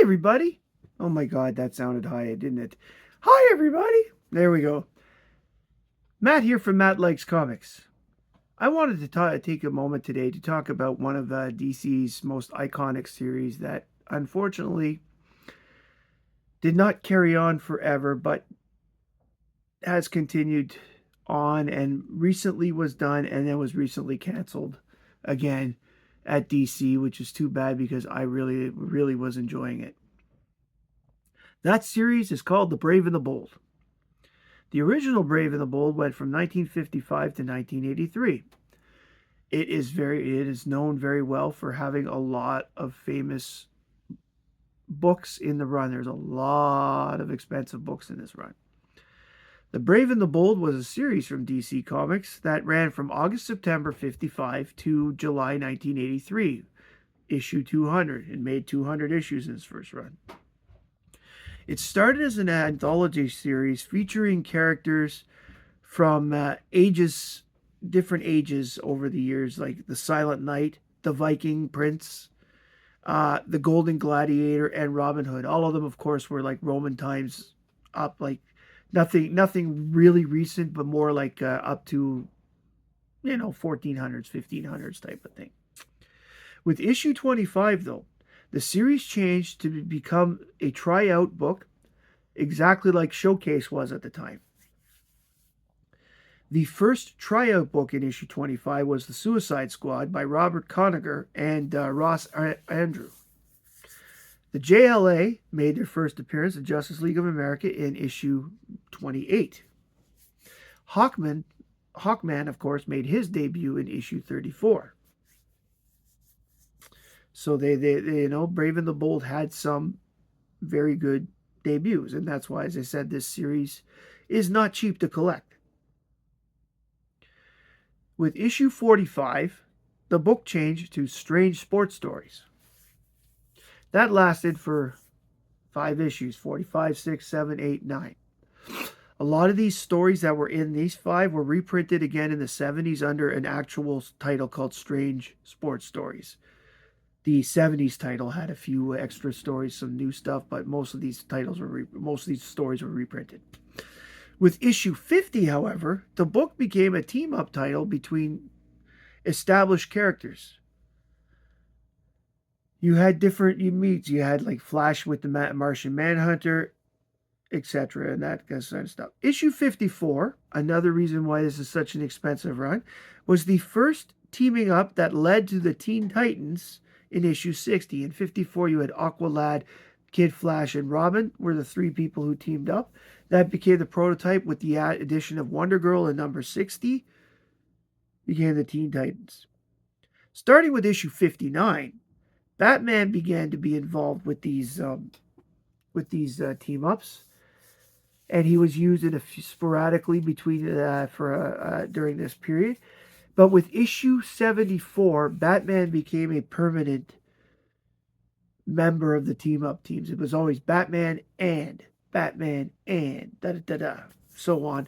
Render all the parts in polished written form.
everybody. Oh my God, that sounded high, didn't it? Hi, everybody. There we go. Matt here from Matt Likes Comics. I wanted to take a moment today to talk about one of DC's most iconic series that unfortunately did not carry on forever, but has continued on and recently was done and then was recently canceled again at DC, which is too bad because I really was enjoying it. That series is called The Brave and the Bold. The original Brave and the Bold went from 1955 to 1983. It is known very well for having a lot of famous books in the run. There's a lot of expensive books in this run. The Brave and the Bold was a series from DC Comics that ran from August-September 55 to July 1983, issue 200, and made 200 issues in its first run. It started as an anthology series featuring characters from different ages over the years, like the Silent Knight, the Viking Prince, the Golden Gladiator, and Robin Hood. All of them, of course, were like Roman times up, like nothing really recent, but more like up to 1400s, 1500s type of thing. With issue 25, though, the series changed to become a tryout book, exactly like Showcase was at the time. The first tryout book in issue 25 was The Suicide Squad by Robert Kanigher and Ross Andru. The JLA made their first appearance in Justice League of America in issue 28. Hawkman, of course, made his debut in issue 34. So they Brave and the Bold had some very good debuts, and that's why, as I said, this series is not cheap to collect. With issue 45, the book changed to Strange Sports Stories. That lasted for 5 issues, 45, 6, 7, 8, 9. A lot of these stories that were in these 5 were reprinted again in the 70s under an actual title called Strange Sports Stories. The 70s title had a few extra stories, some new stuff, but most of these stories were reprinted. With issue 50, however, the book became a team-up title between established characters. You had different meets. You had like Flash with the Martian Manhunter, etc., and that kind of stuff. Issue 54, another reason why this is such an expensive run, was the first teaming up that led to the Teen Titans in issue 60. In 54, you had Aqualad, Kid Flash, and Robin were the 3 people who teamed up. That became the prototype with the addition of Wonder Girl in number 60. Became the Teen Titans. Starting with issue 59, Batman began to be involved with these team-ups, and he was used sporadically during this period. But with issue 74, Batman became a permanent member of the team-up teams. It was always Batman and da-da-da-da, so on.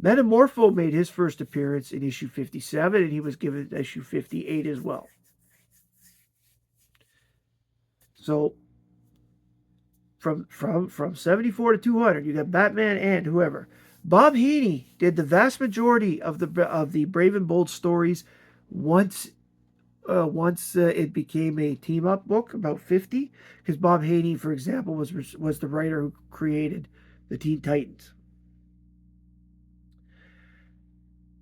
Metamorpho made his first appearance in issue 57, and he was given issue 58 as well. So from 74 to 200, you got Batman and whoever. Bob Haney did the vast majority of the Brave and Bold stories once it became a team-up book, about 50, because Bob Haney, for example, was the writer who created the Teen Titans.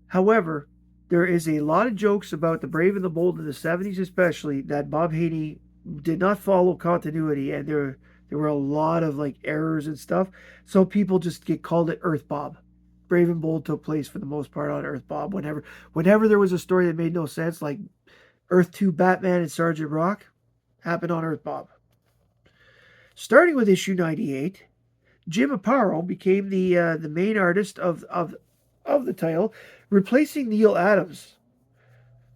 However, there is a lot of jokes about the Brave and the Bold in the 70s especially that Bob Haney did not follow continuity, and there were a lot of like errors and stuff, so people just called it Earth Bob. Brave and Bold took place for the most part on Earth Bob. Whenever there was a story that made no sense, like Earth 2 Batman and Sergeant Rock, happened on Earth Bob. Starting with issue 98, Jim Aparo became the main artist of the title, replacing Neil Adams,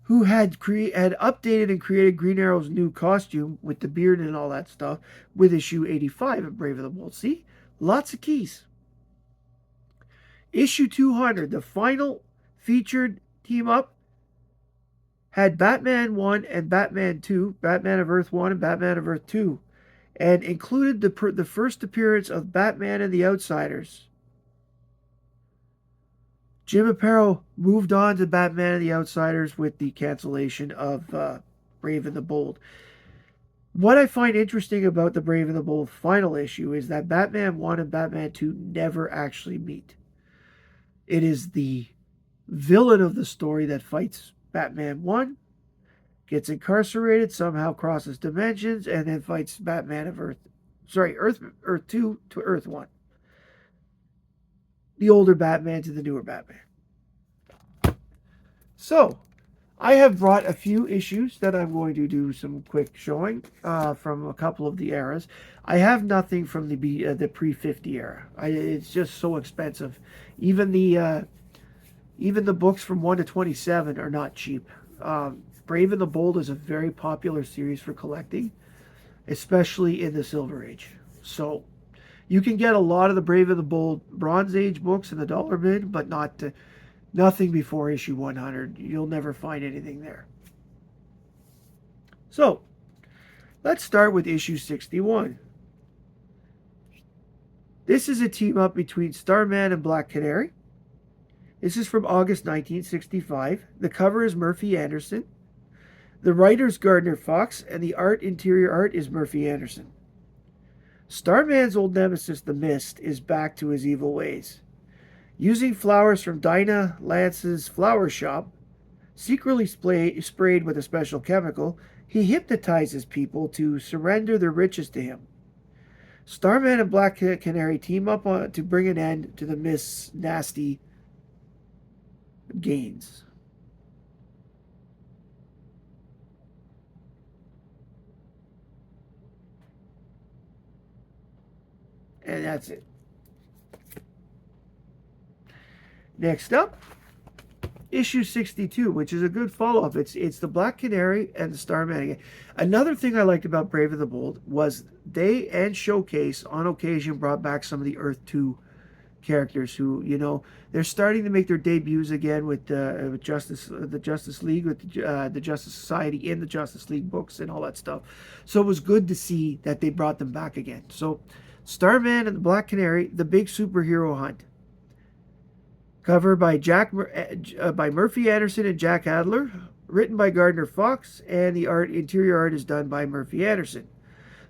who had updated and created Green Arrow's new costume with the beard and all that stuff with issue 85 of Brave and the Bold. See? Lots of keys. Issue 200, the final featured team-up, had Batman 1 and Batman 2, Batman of Earth 1 and Batman of Earth 2, and included the first appearance of Batman and the Outsiders. Jim Aparo moved on to Batman and the Outsiders with the cancellation of Brave and the Bold. What I find interesting about the Brave and the Bold final issue is that Batman 1 and Batman 2 never actually meet. It is the villain of the story that fights Batman 1, gets incarcerated, somehow crosses dimensions, and then fights Batman of Earth 2 to Earth 1. The older Batman to the newer Batman. So, I have brought a few issues that I'm going to do some quick showing from a couple of the eras. I have nothing from the pre-50 era. It's just so expensive. Even the books from 1 to 27 are not cheap. Brave and the Bold is a very popular series for collecting, especially in the Silver Age. So you can get a lot of the Brave and the Bold Bronze Age books in the dollar bin, but nothing before issue 100. You'll never find anything there. So let's start with issue 61. This is a team up between Starman and Black Canary. This is from August 1965. The cover is Murphy Anderson. The writer's Gardner Fox, and the interior art is Murphy Anderson. Starman's old nemesis, the Mist, is back to his evil ways. Using flowers from Dinah Lance's flower shop, secretly sprayed with a special chemical, he hypnotizes people to surrender their riches to him. Starman and Black Canary team up to bring an end to the Mist's nasty gains. And that's it. Next up, issue 62, which is a good follow-up. It's the Black Canary and the Starman again. Another thing I liked about Brave and the Bold was they and Showcase on occasion brought back some of the Earth 2 characters who, they're starting to make their debuts again with the Justice League, with the Justice Society in the Justice League books and all that stuff. So it was good to see that they brought them back again. So Starman and the Black Canary, the big superhero hunt. Cover by by Murphy Anderson and Jack Adler, written by Gardner Fox, and the interior art is done by Murphy Anderson.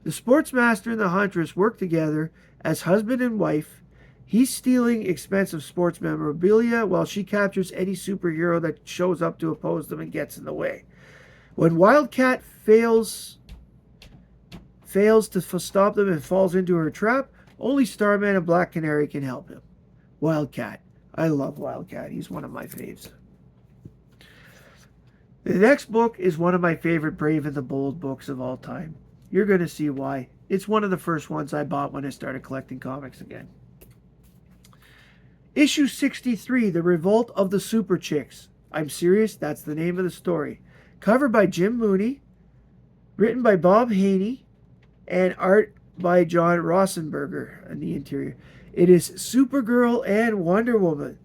The Sportsmaster and the Huntress work together as husband and wife. He's stealing expensive sports memorabilia while she captures any superhero that shows up to oppose them and gets in the way. When Wildcat fails to stop them and falls into her trap, only Starman and Black Canary can help him. Wildcat. I love Wildcat. He's one of my faves. The next book is one of my favorite Brave and the Bold books of all time. You're going to see why. It's one of the first ones I bought when I started collecting comics again. Issue 63, The Revolt of the Super Chicks. I'm serious, that's the name of the story. Cover by Jim Mooney, written by Bob Haney, and art by John Rosenberger in the interior. It is Supergirl and Wonder Woman.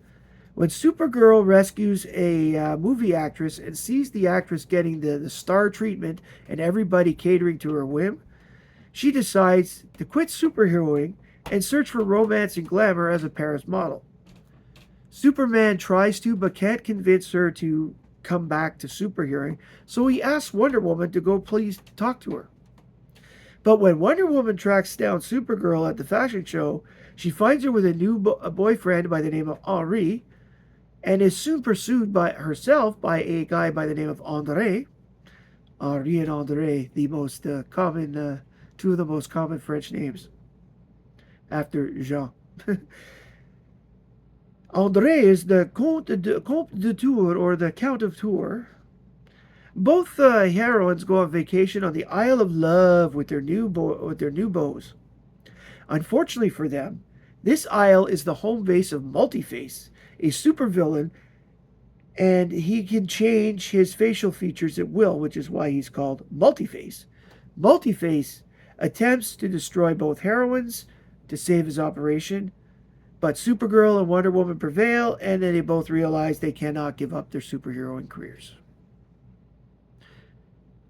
When Supergirl rescues a movie actress and sees the actress getting the star treatment and everybody catering to her whim, she decides to quit superheroing and search for romance and glamour as a Paris model. Superman tries to, but can't convince her to come back to superheroing, so he asks Wonder Woman to go please talk to her. But when Wonder Woman tracks down Supergirl at the fashion show, she finds her with a new boyfriend by the name of Henri, and is soon pursued by herself by a guy by the name of André. Henri and André, the most common, two of the most common French names, after Jean. André is the Comte de Tours, or the Count of Tours. Both heroines go on vacation on the Isle of Love with their new beaux. Unfortunately for them, this isle is the home base of Multiface, a supervillain, and he can change his facial features at will, which is why he's called Multiface. Multiface attempts to destroy both heroines to save his operation, but Supergirl and Wonder Woman prevail, and then they both realize they cannot give up their superheroing careers.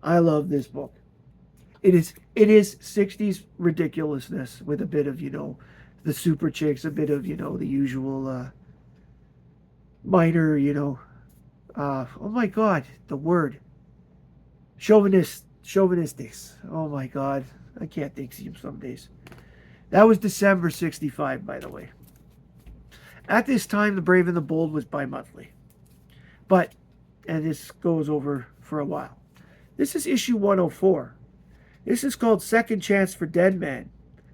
I love this book. It is 60s ridiculousness with a bit of, the super chicks, a bit of, the usual minor, oh my god, the word chauvinistics. Oh my god, I can't think some days. That was December 65, by the way. At this time, The Brave and the Bold was bi-monthly. But, and this goes over for a while. This is issue 104. This is called Second Chance for Dead Man.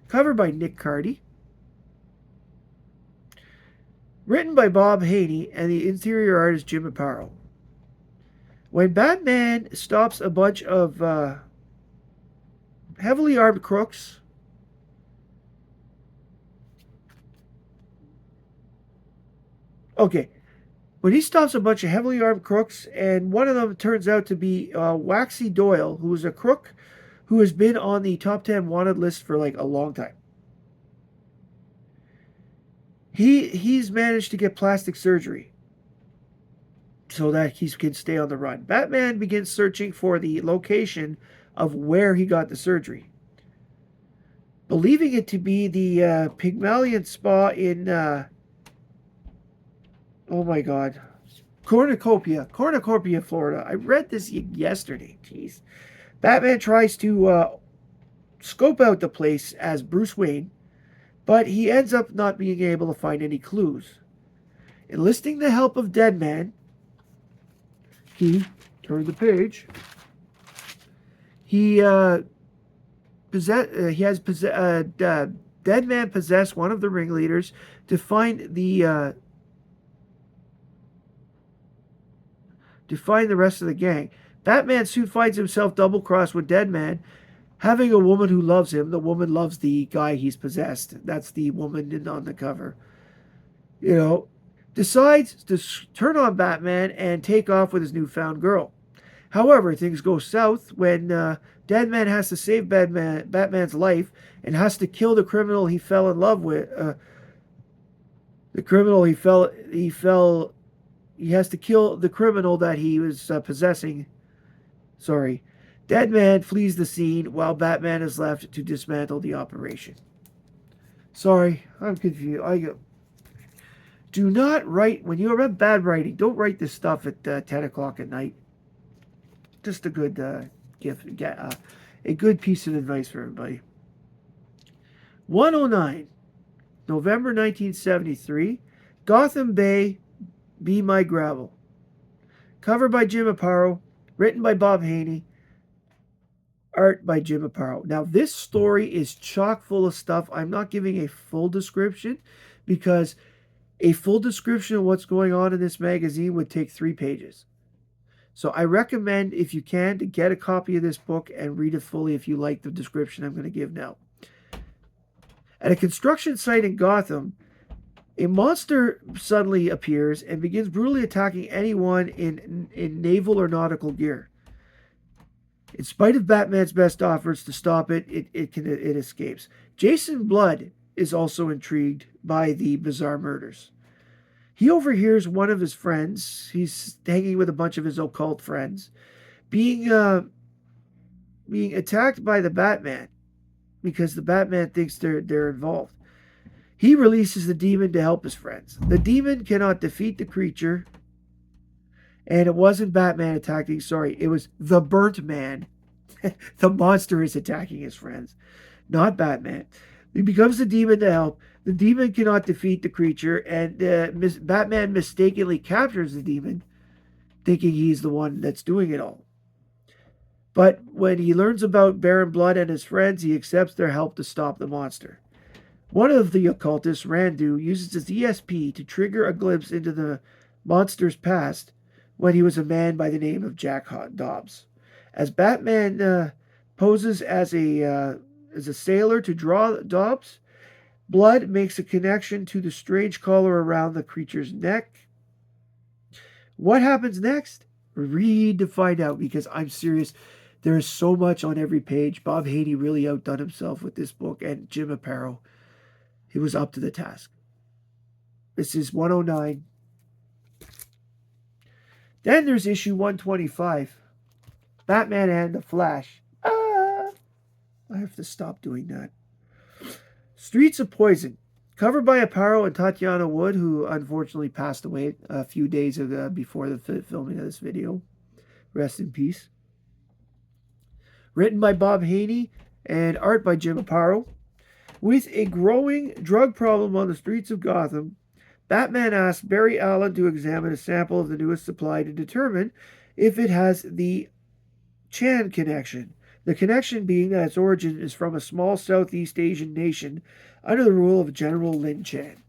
Cover by Nick Cardy. Written by Bob Haney and the interior artist Jim Aparo. When Batman stops a bunch of heavily armed crooks, when he stops a bunch of heavily armed crooks, and one of them turns out to be Waxy Doyle, who is a crook who has been on the top 10 wanted list for like a long time. He's managed to get plastic surgery so that he can stay on the run. Batman begins searching for the location of where he got the surgery, believing it to be the Pygmalion Spa in oh my god, Cornucopia, Florida. I read this yesterday. Jeez. Batman tries to scope out the place as Bruce Wayne, but he ends up not being able to find any clues. Enlisting the help of Deadman, he turned the page. Deadman possessed one of the ringleaders to find the rest of the gang. Batman soon finds himself double-crossed with Deadman, having a woman who loves him. The woman loves the guy he's possessed. That's the woman on the cover. Decides to turn on Batman and take off with his newfound girl. However, things go south when Deadman has to save Batman's life and has to kill the criminal he fell in love with. He has to kill the criminal that he was possessing. Sorry. Deadman flees the scene while Batman is left to dismantle the operation. Sorry, I'm confused. Do not write, when you have bad writing, don't write this stuff at 10 o'clock at night. Just a good a good piece of advice for everybody. 109, November 1973, Gotham Bay, Be My Gravel. Cover by Jim Aparo, written by Bob Haney, art by Jim Aparo. Now, this story is chock full of stuff. I'm not giving a full description because a full description of what's going on in this magazine would take 3 pages. So I recommend, if you can, to get a copy of this book and read it fully if you like the description I'm going to give now. At a construction site in Gotham, a monster suddenly appears and begins brutally attacking anyone in naval or nautical gear. In spite of Batman's best efforts to stop it, it escapes. Jason Blood is also intrigued by the bizarre murders. He overhears one of his friends, he's hanging with a bunch of his occult friends, being attacked by the Batman because the Batman thinks they're involved. He releases the demon to help his friends. The demon cannot defeat the creature, and it wasn't Batman attacking, sorry, it was the Burnt Man. The monster is attacking his friends, not Batman. He becomes the demon to help. The demon cannot defeat the creature, and Batman mistakenly captures the demon, thinking he's the one that's doing it all. But when he learns about Baron Blood and his friends, he accepts their help to stop the monster. One of the occultists, Randu, uses his ESP to trigger a glimpse into the monster's past when he was a man by the name of Jack Dobbs. As Batman poses as a sailor to draw Dobbs, Blood makes a connection to the strange collar around the creature's neck. What happens next? Read to find out, because I'm serious. There is so much on every page. Bob Haney really outdone himself with this book, and Jim Aparo, he was up to the task. This is 109. Then there's issue 125. Batman and the Flash. Ah, I have to stop doing that. Streets of Poison. Covered by Aparo and Tatiana Wood, who unfortunately passed away a few days before the filming of this video. Rest in peace. Written by Bob Haney and art by Jim Aparo. With a growing drug problem on the streets of Gotham, Batman asks Barry Allen to examine a sample of the newest supply to determine if it has the Chan connection. The connection being that its origin is from a small Southeast Asian nation under the rule of General Lin Chan.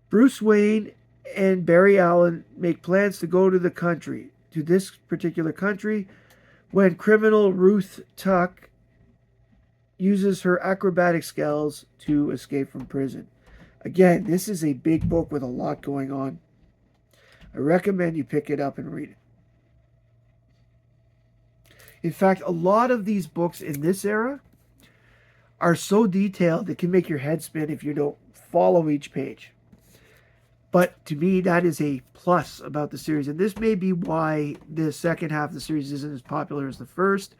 Bruce Wayne and Barry Allen make plans to go to this particular country, when criminal Ruth Tuck uses her acrobatic skills to escape from prison. Again, this is a big book with a lot going on. I recommend you pick it up and read it. In fact, a lot of these books in this era are so detailed it can make your head spin if you don't follow each page. But to me, that is a plus about the series. And this may be why the second half of the series isn't as popular as the first,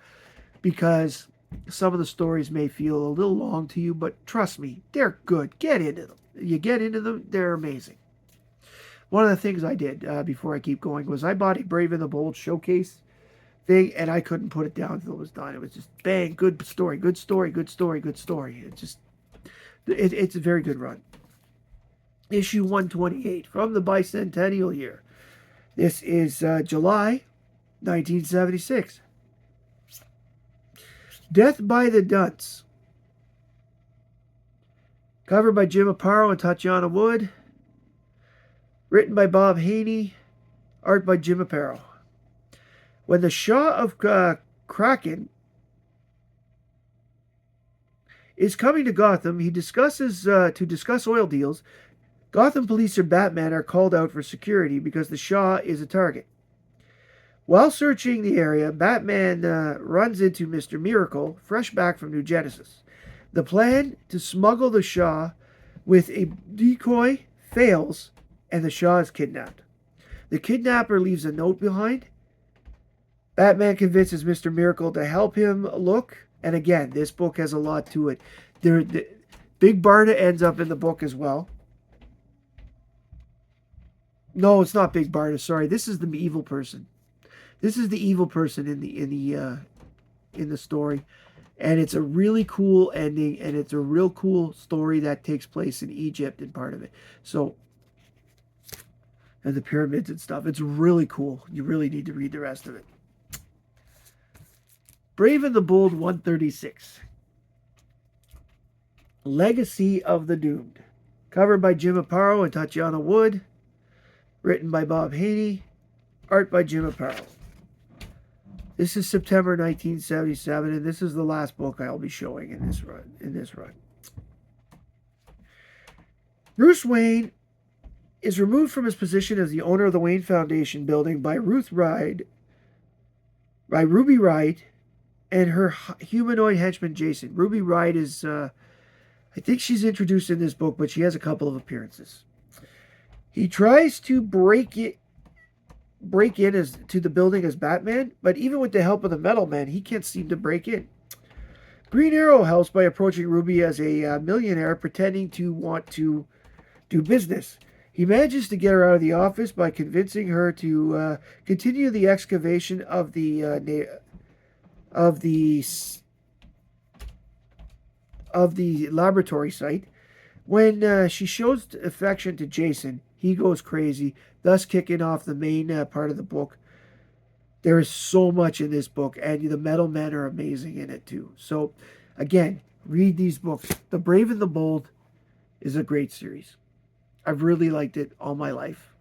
because some of the stories may feel a little long to you, but trust me, they're good. Get into them. You get into them, they're amazing. One of the things I did before I keep going was I bought a Brave and the Bold showcase thing, and I couldn't put it down until it was done. It was just bang, good story, good story, good story, good story. It's a very good run. Issue 128 from the bicentennial year. This is July 1976. Death by the Dunce. Covered by Jim Aparo and Tatiana Wood. Written by Bob Haney. Art by Jim Aparo. When the Shah of Kraken is coming to Gotham, he discusses oil deals. Gotham police or Batman are called out for security because the Shah is a target. While searching the area, Batman runs into Mr. Miracle, fresh back from New Genesis. The plan to smuggle the Shah with a decoy fails, and the Shah is kidnapped. The kidnapper leaves a note behind. Batman convinces Mr. Miracle to help him look, and again, this book has a lot to it. Big Barda ends up in the book as well. No, it's not Big Barda. Sorry, this is the evil person. This is the evil person in the story, and it's a really cool ending, and it's a real cool story that takes place in Egypt and part of it. So, and the pyramids and stuff. It's really cool. You really need to read the rest of it. Brave and the Bold 136. Legacy of the Doomed. Covered by Jim Aparo and Tatiana Wood. Written by Bob Haney. Art by Jim Aparo. This is September 1977, and this is the last book I'll be showing in this run. Bruce Wayne is removed from his position as the owner of the Wayne Foundation building by Ruby Wright and her humanoid henchman Jason. Ruby Wright is, I think she's introduced in this book, but she has a couple of appearances. He tries to break in to the building as Batman, but even with the help of the Metal Man, he can't seem to break in. Green Arrow helps by approaching Ruby as a millionaire pretending to want to do business. He manages to get her out of the office by convincing her to continue the excavation of the laboratory site. When she shows affection to Jason, he goes crazy, thus kicking off the main part of the book. There is so much in this book, and the Metal Men are amazing in it too. So, again, read these books. The Brave and the Bold is a great series. I've really liked it all my life.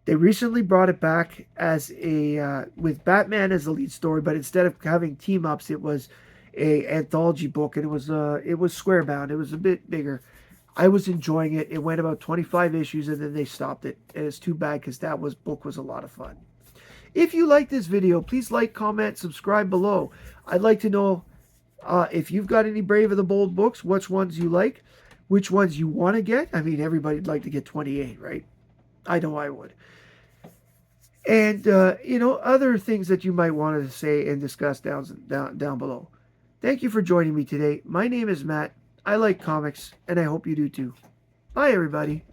They recently brought it back as with Batman as the lead story, but instead of having team-ups, it was a anthology book, and it was square bound. It was a bit bigger. I was enjoying it. It went about 25 issues, and then they stopped it. And it's too bad because book was a lot of fun. If you like this video, please like, comment, subscribe below. I'd like to know if you've got any Brave and the Bold books, which ones you like, which ones you want to get. I mean, everybody'd like to get 28, right? I know I would. And other things that you might want to say and discuss down below. Thank you for joining me today. My name is Matt. I like comics, and I hope you do too. Bye, everybody.